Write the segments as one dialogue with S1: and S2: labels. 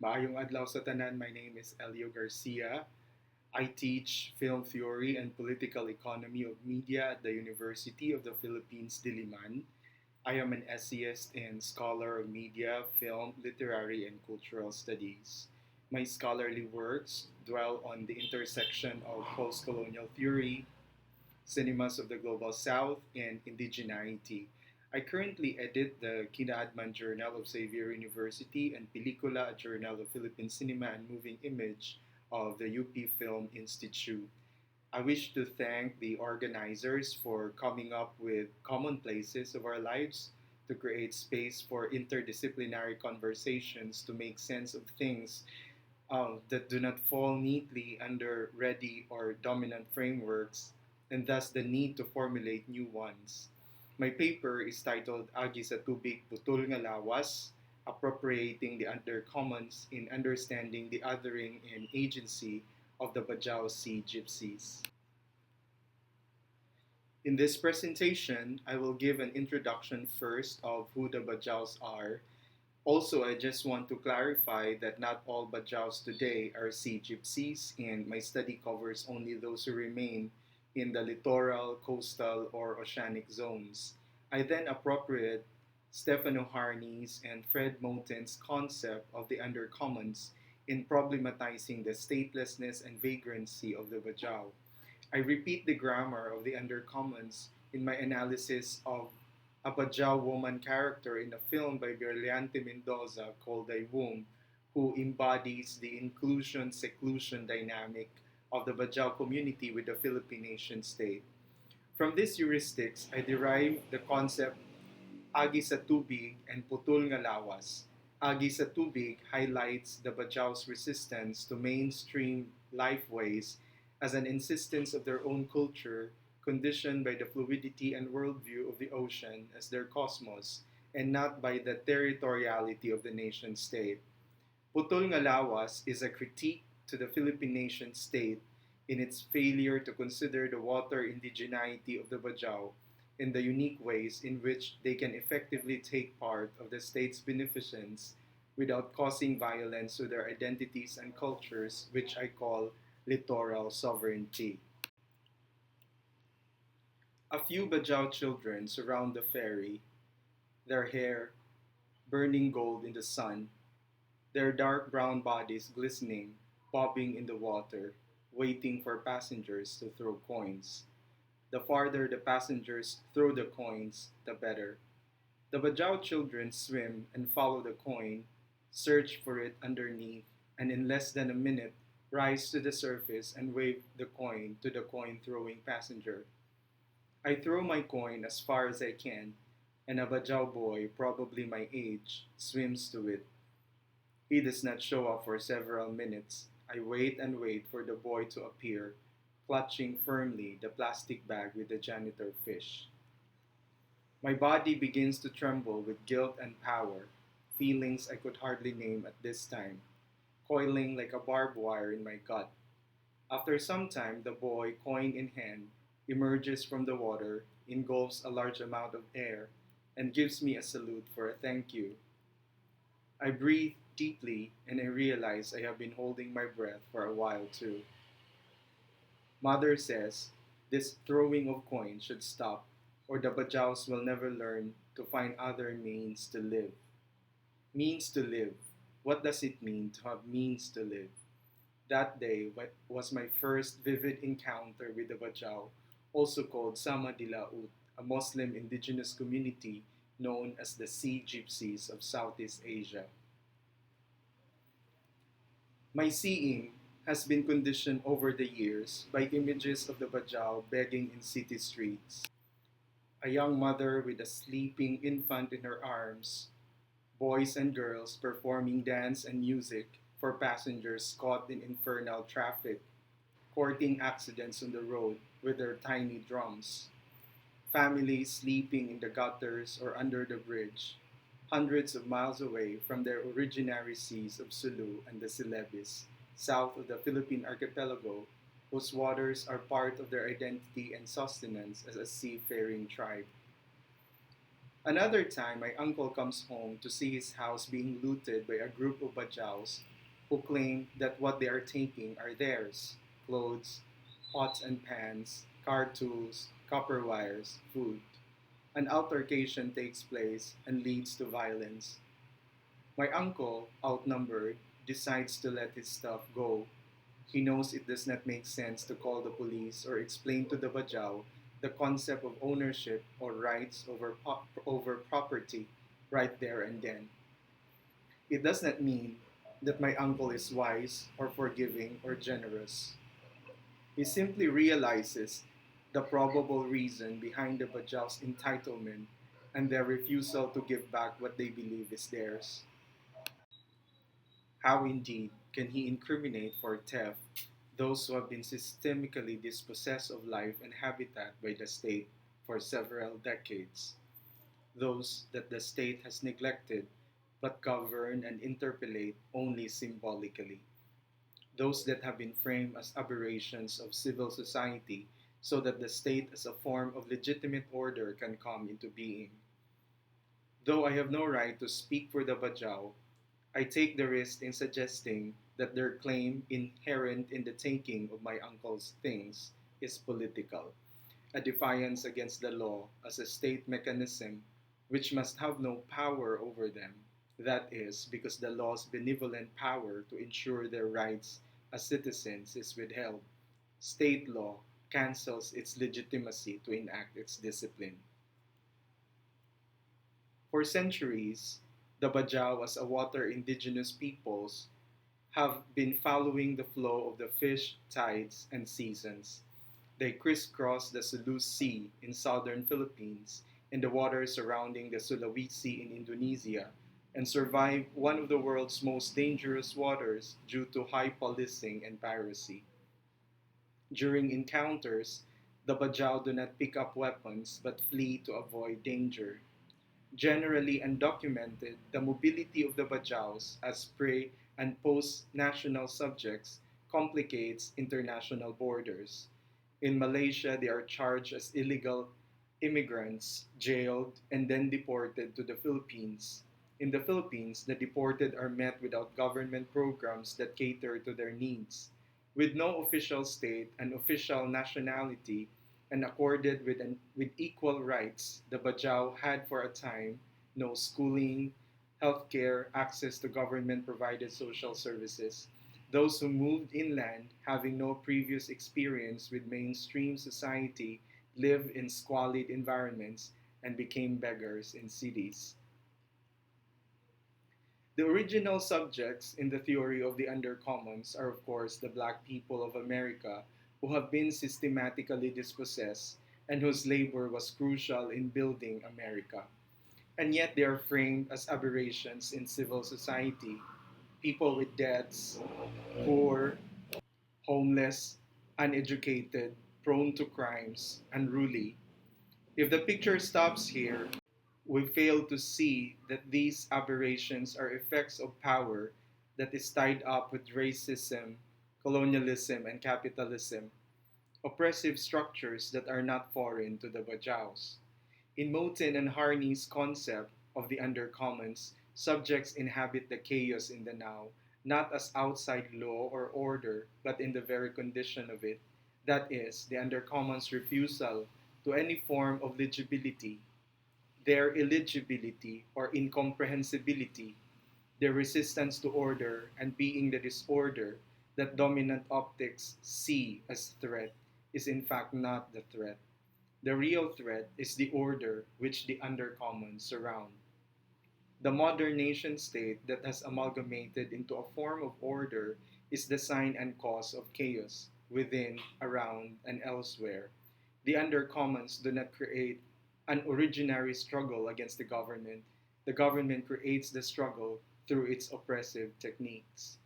S1: Maayong adlaw sa tanan, my name is Elio Garcia. I teach film theory and political economy of media at the University of the Philippines, Diliman. I am an essayist and scholar of media, film, literary, and cultural studies. My scholarly works dwell on the intersection of post-colonial theory, cinemas of the Global South, and indigeneity. I currently edit the Kinaadman Journal of Xavier University and Pelikula, a journal of Philippine cinema and moving image of the UP Film Institute. I wish to thank the organizers for coming up with commonplaces of our lives to create space for interdisciplinary conversations to make sense of things that do not fall neatly under ready or dominant frameworks, and thus the need to formulate new ones. My paper is titled Agi sa Tubig, Putol nga Lawas, Appropriating the Undercommons in Understanding the Othering and Agency of the Badjao Sea Gypsies. In this presentation, I will give an introduction first of who the Badjaos are. Also, I just want to clarify that not all Badjaos today are sea gypsies, and my study covers only those who remain in the littoral, coastal, or oceanic zones. I then appropriate Stefano Harney's and Fred Moten's concept of the undercommons in problematizing the statelessness and vagrancy of the Badjao. I repeat the grammar of the undercommons in my analysis of a Badjao woman character in a film by Berliante Mendoza called The Womb, who embodies the inclusion-seclusion dynamic of the Badjao community with the Philippine nation state. From these heuristics, I derive the concept Agi sa Tubig and Putol nga Lawas. Agi sa Tubig highlights the Badjao's resistance to mainstream lifeways as an insistence of their own culture conditioned by the fluidity and worldview of the ocean as their cosmos, and not by the territoriality of the nation state. Putol nga Lawas is a critique to the Philippine nation state in its failure to consider the water indigeneity of the Badjao in the unique ways in which they can effectively take part of the state's beneficence without causing violence to their identities and cultures, which I call littoral sovereignty. A few Badjao children surround the ferry, their hair burning gold in the sun, their dark brown bodies glistening, bobbing in the water, waiting for passengers to throw coins. The farther the passengers throw the coins, the better. The Badjao children swim and follow the coin, search for it underneath, and in less than a minute rise to the surface and wave the coin to the coin throwing passenger. I throw my coin as far as I can, and a Badjao boy, probably my age, swims to it. He does not show up for several minutes. I wait and wait for the boy to appear, clutching firmly the plastic bag with the janitor fish. My body begins to tremble with guilt and power, feelings I could hardly name at this time, coiling like a barbed wire in my gut. After some time, the boy, coin in hand, emerges from the water, engulfs a large amount of air, and gives me a salute for a thank you. I breathe deeply and I realize I have been holding my breath for a while too. Mother says this throwing of coins should stop, or the Badjaos will never learn to find other means to live. Means to live. What does it mean to have means to live? That day was my first vivid encounter with the Badjao, also called Sama Dilaut, a Muslim indigenous community known as the Sea Gypsies of Southeast Asia. My seeing has been conditioned over the years by images of the Badjao begging in city streets. A young mother with a sleeping infant in her arms, boys and girls performing dance and music for passengers caught in infernal traffic, courting accidents on the road with their tiny drums, families sleeping in the gutters or under the bridge, hundreds of miles away from their originary seas of Sulu and the Celebes, south of the Philippine archipelago, whose waters are part of their identity and sustenance as a seafaring tribe. Another time, my uncle comes home to see his house being looted by a group of Badjaos who claim that what they are taking are theirs: clothes, pots and pans, car tools, copper wires, food. An altercation takes place and leads to violence. My uncle, outnumbered, decides to let his stuff go. He knows it does not make sense to call the police or explain to the Bajau the concept of ownership or rights over property right there and then. It does not mean that my uncle is wise or forgiving or generous. He simply realizes the probable reason behind the Bajau's entitlement and their refusal to give back what they believe is theirs. How indeed can he incriminate for theft those who have been systemically dispossessed of life and habitat by the state for several decades? Those that the state has neglected but govern and interpolate only symbolically. Those that have been framed as aberrations of civil society so that the state as a form of legitimate order can come into being. Though I have no right to speak for the Bajau, I take the risk in suggesting that their claim inherent in the taking of my uncle's things is political, a defiance against the law as a state mechanism which must have no power over them. That is, because the law's benevolent power to ensure their rights as citizens is withheld. State law cancels its legitimacy to enact its discipline. For centuries, the Bajau as a water indigenous peoples have been following the flow of the fish, tides, and seasons. They crisscross the Sulu Sea in southern Philippines and the waters surrounding the Sulawesi in Indonesia and survive one of the world's most dangerous waters due to high policing and piracy. During encounters, the Bajau do not pick up weapons but flee to avoid danger. Generally undocumented, the mobility of the Badjaos as prey and post-national subjects complicates international borders. In Malaysia, they are charged as illegal immigrants, jailed, and then deported to the Philippines. In the Philippines, the deported are met without government programs that cater to their needs. With no official state and official nationality, and accorded with equal rights, the Bajau had for a time no schooling, healthcare, access to government provided social services. Those who moved inland, having no previous experience with mainstream society, lived in squalid environments and became beggars in cities. The original subjects in the theory of the undercommons are, of course, the black people of America who have been systematically dispossessed and whose labor was crucial in building America. And yet they are framed as aberrations in civil society, people with debts, poor, homeless, uneducated, prone to crimes, unruly. If the picture stops here, we fail to see that these aberrations are effects of power that is tied up with racism, colonialism, and capitalism, oppressive structures that are not foreign to the Badjaos. In Moten and Harney's concept of the undercommons, subjects inhabit the chaos in the now, not as outside law or order, but in the very condition of it, that is, the undercommons' refusal to any form of legibility, their illegibility or incomprehensibility, their resistance to order and being the disorder that dominant optics see as threat is in fact not the threat. The real threat is the order which the undercommons surround. The modern nation state that has amalgamated into a form of order is the sign and cause of chaos within, around, and elsewhere. The undercommons do not create an originary struggle against the government. The government creates the struggle through its oppressive techniques.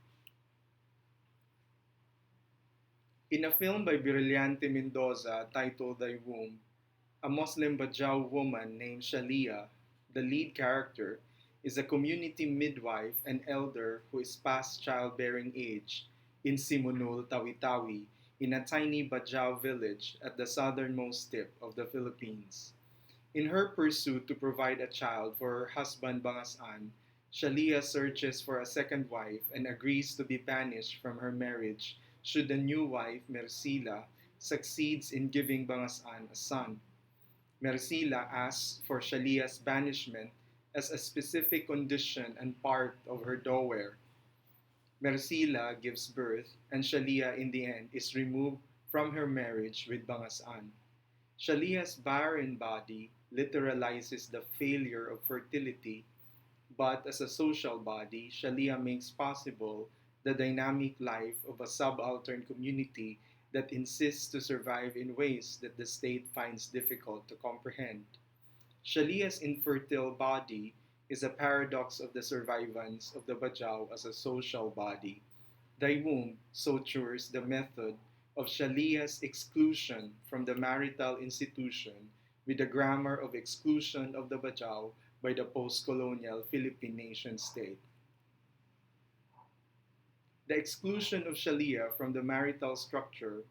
S1: In a film by Brillante Mendoza titled Thy Womb, a Muslim Badjao woman named Shalia, the lead character, is a community midwife and elder who is past childbearing age in Simunul, Tawi-Tawi, in a tiny Badjao village at the southernmost tip of the Philippines. In her pursuit to provide a child for her husband Bangasan, Shalia searches for a second wife and agrees to be banished from her marriage should the new wife, Mersila, succeeds in giving Bangasan a son. Mersila asks for Shalia's banishment as a specific condition and part of her dower. Mersila gives birth, and Shalia in the end is removed from her marriage with Bangasan. Shalia's barren body literalizes the failure of fertility, but as a social body, Shalia makes possible the dynamic life of a subaltern community that insists to survive in ways that the state finds difficult to comprehend. Shalia's infertile body is a paradox of the survivance of the Badjao as a social body. Thy womb so tours the method of Shalia's exclusion from the marital institution with the grammar of exclusion of the Badjao by the post-colonial Philippine nation state. The exclusion of Shalia from the marital structure,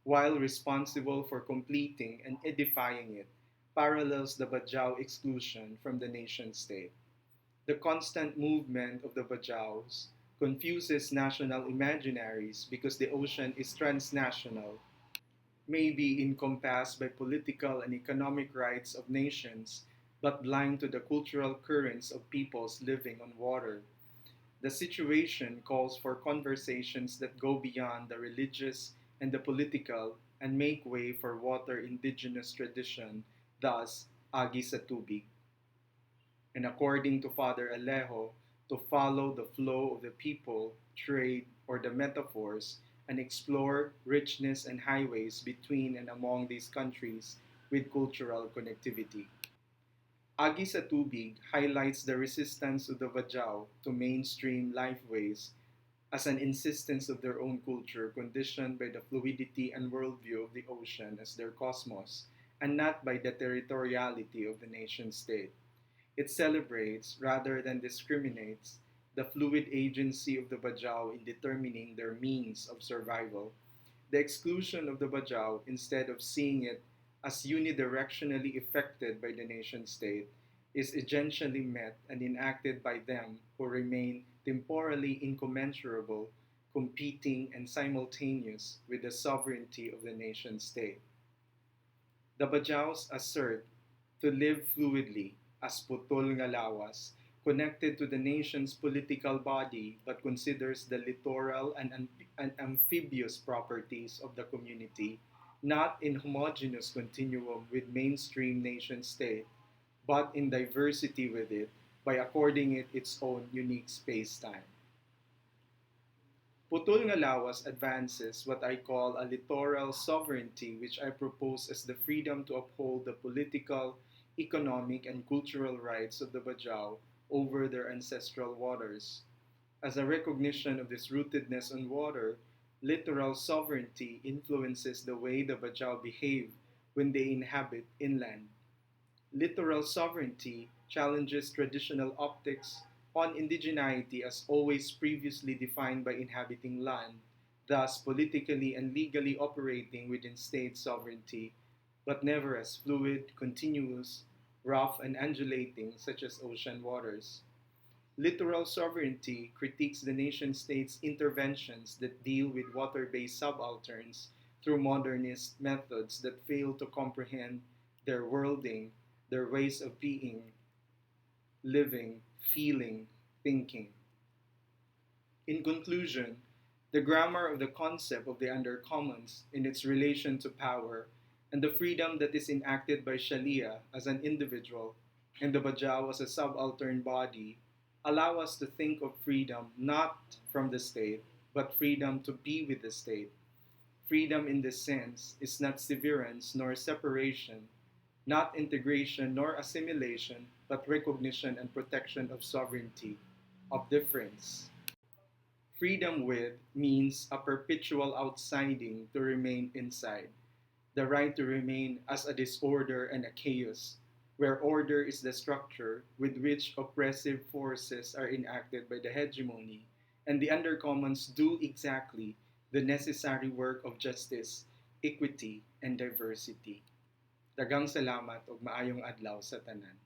S1: while responsible for completing and edifying it, parallels the Badjao exclusion from the nation state. The constant movement of the Badjaos confuses national imaginaries because the ocean is transnational, may be encompassed by political and economic rights of nations, but blind to the cultural currents of peoples living on water. The situation calls for conversations that go beyond the religious and the political and make way for water indigenous tradition, thus Agi sa Tubig. And according to Father Alejo, to follow the flow of the people, trade, or the metaphors, and explore richness and highways between and among these countries with cultural connectivity. Agi sa Tubig highlights the resistance of the Badjao to mainstream lifeways as an insistence of their own culture conditioned by the fluidity and worldview of the ocean as their cosmos, and not by the territoriality of the nation state. It celebrates, rather than discriminates, the fluid agency of the Badjao in determining their means of survival. The exclusion of the Badjao, instead of seeing it as unidirectionally affected by the nation state, is essentially met and enacted by them who remain temporally incommensurable, competing and simultaneous with the sovereignty of the nation state. The Badjaos assert to live fluidly as Putol nga Lawas, connected to the nation's political body but considers the littoral and amphibious properties of the community not in homogeneous continuum with mainstream nation state, but in diversity with it by according it its own unique space-time. Putol nga Lawas advances what I call a littoral sovereignty which I propose as the freedom to uphold the political, economic, and cultural rights of the Badjao over their ancestral waters. As a recognition of this rootedness on water, littoral sovereignty influences the way the Badjao behave when they inhabit inland. Littoral sovereignty challenges traditional optics on indigeneity as always previously defined by inhabiting land, thus politically and legally operating within state sovereignty, but never as fluid, continuous, rough, and undulating such as ocean waters. Littoral sovereignty critiques the nation state's interventions that deal with water based subalterns through modernist methods that fail to comprehend their worlding, their ways of being, living, feeling, thinking. In conclusion, the grammar of the concept of the undercommons in its relation to power and the freedom that is enacted by Shalia as an individual and the Badjao as a subaltern body allow us to think of freedom not from the state, but freedom to be with the state. Freedom in this sense is not severance nor separation, not integration nor assimilation, but recognition and protection of sovereignty, of difference. Freedom with means a perpetual outsiding to remain inside, the right to remain as a disorder and a chaos, where order is the structure with which oppressive forces are enacted by the hegemony, and the undercommons do exactly the necessary work of justice, equity, and diversity. Daghang salamat ug maayong adlaw sa tanan.